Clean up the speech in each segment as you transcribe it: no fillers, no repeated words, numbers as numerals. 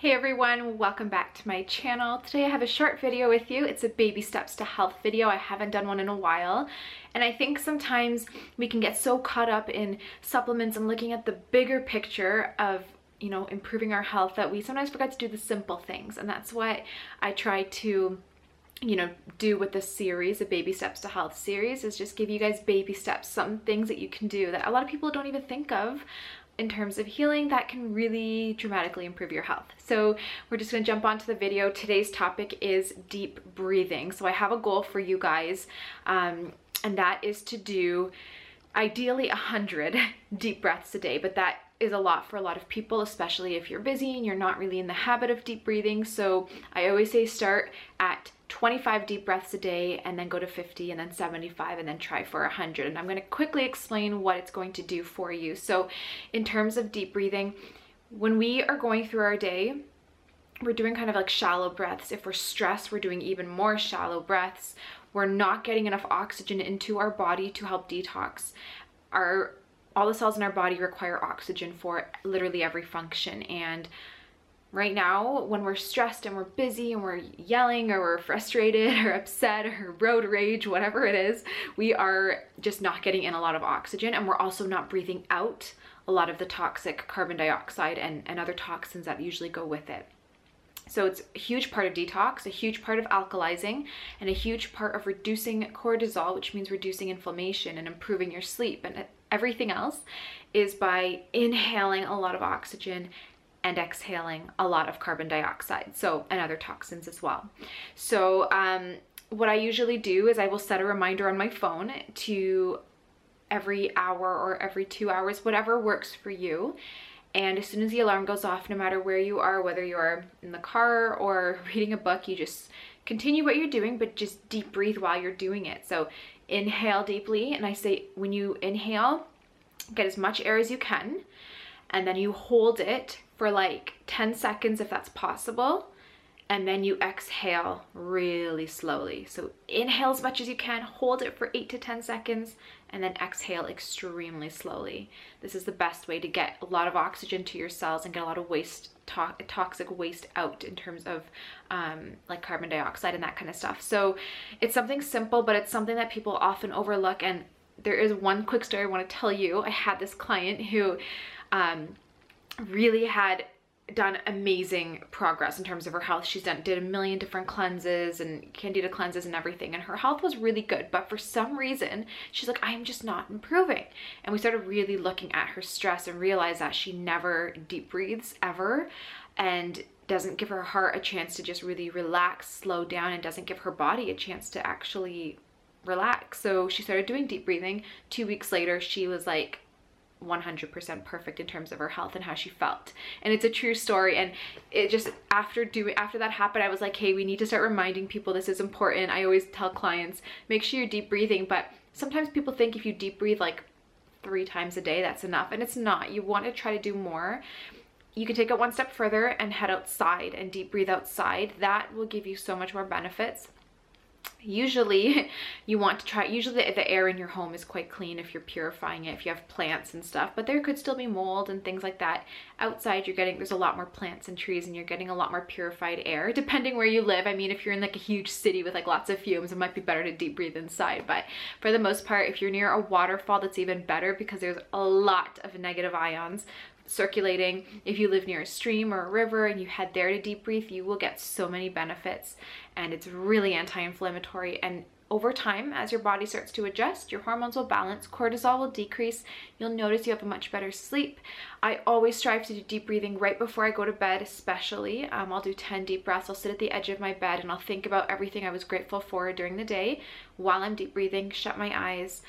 Hey everyone, welcome back to my channel. Today I have a short video with you. It's a baby steps to health video. I haven't done one in a while. And I think sometimes we can get so caught up in supplements and looking at the bigger picture of, improving our health that we sometimes forget to do the simple things. And that's what I try to do with this series, the Baby Steps to Health series, is just give you guys baby steps, some things that you can do that a lot of people don't even think of in terms of healing that can really dramatically improve your health. So we're just going to jump onto the video. Today's topic is deep breathing. So I have a goal for you guys, and that is to do ideally 100 deep breaths a day, but that is a lot for a lot of people, especially if you're busy and you're not really in the habit of deep breathing. So I always say start at 25 deep breaths a day and then go to 50 and then 75 and then try for 100. And I'm going to quickly explain what it's going to do for you. So in terms of deep breathing, when we are going through our day, we're doing kind of like shallow breaths. If we're stressed, we're doing even more shallow breaths. We're not getting enough oxygen into our body to help detox. All the cells in our body require oxygen for literally every function. And right now, when we're stressed and we're busy and we're yelling or we're frustrated or upset or road rage, whatever it is, we are just not getting in a lot of oxygen, and we're also not breathing out a lot of the toxic carbon dioxide and other toxins that usually go with it. So it's a huge part of detox, a huge part of alkalizing, and a huge part of reducing cortisol, which means reducing inflammation and improving your sleep. And everything else is by inhaling a lot of oxygen and exhaling a lot of carbon dioxide, and other toxins as well. So what I usually do is I will set a reminder on my phone to every hour or every 2 hours, whatever works for you. And as soon as the alarm goes off, no matter where you are, whether you're in the car or reading a book, you just continue what you're doing, but just deep breathe while you're doing it. So inhale deeply, and I say when you inhale, get as much air as you can, and then you hold it for like 10 seconds if that's possible, and then you exhale really slowly. So inhale as much as you can, hold it for 8 to 10 seconds, and then exhale extremely slowly. This is the best way to get a lot of oxygen to your cells and get a lot of toxic waste out in terms of like carbon dioxide and that kind of stuff. So it's something simple, but it's something that people often overlook. And there is one quick story I want to tell you. I had this client who really had done amazing progress in terms of her health. She's did a million different cleanses and candida cleanses and everything, and her health was really good, but for some reason she's like, I'm just not improving. And we started really looking at her stress and realized that she never deep breathes ever, and doesn't give her heart a chance to just really relax, slow down, and doesn't give her body a chance to actually relax. So she started doing deep breathing. 2 weeks later, she was like 100% perfect in terms of her health and how she felt. And it's a true story. And it just, after that happened, I was like, hey, we need to start reminding people this is important. I always tell clients, make sure you're deep breathing, but sometimes people think if you deep breathe like 3 times a day, that's enough. And it's not. You want to try to do more. You can take it one step further and head outside and deep breathe outside. That will give you so much more benefits. Usually you want to try, usually the air in your home is quite clean if you're purifying it, if you have plants and stuff, but there could still be mold and things like that. Outside there's a lot more plants and trees, and you're getting a lot more purified air, depending where you live. I mean, if you're in like a huge city with like lots of fumes, it might be better to deep breathe inside, but for the most part, if you're near a waterfall, that's even better because there's a lot of negative ions circulating. If you live near a stream or a river and you head there to deep breathe, you will get so many benefits, and it's really anti-inflammatory. And over time, as your body starts to adjust, your hormones will balance, cortisol will decrease, you'll notice you have a much better sleep. I always strive to do deep breathing right before I go to bed, especially. I'll do 10 deep breaths. I'll sit at the edge of my bed and I'll think about everything I was grateful for during the day while I'm deep breathing, shut my eyes.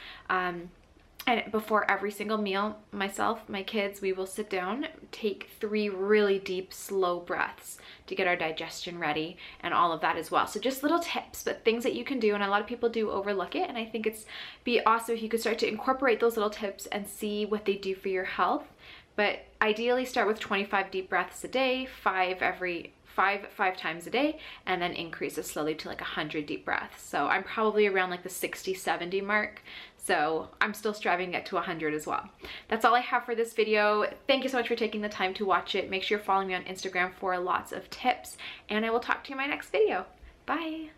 And before every single meal, myself, my kids, we will sit down, take 3 really deep, slow breaths to get our digestion ready and all of that as well. So just little tips, but things that you can do, and a lot of people do overlook it. And I think it's be awesome if you could start to incorporate those little tips and see what they do for your health. but ideally start with 25 deep breaths a day, five times a day, and then increase it slowly to like 100 deep breaths. So I'm probably around like the 60, 70 mark. So I'm still striving to get to 100 as well. That's all I have for this video. Thank you so much for taking the time to watch it. Make sure you're following me on Instagram for lots of tips, and I will talk to you in my next video. Bye.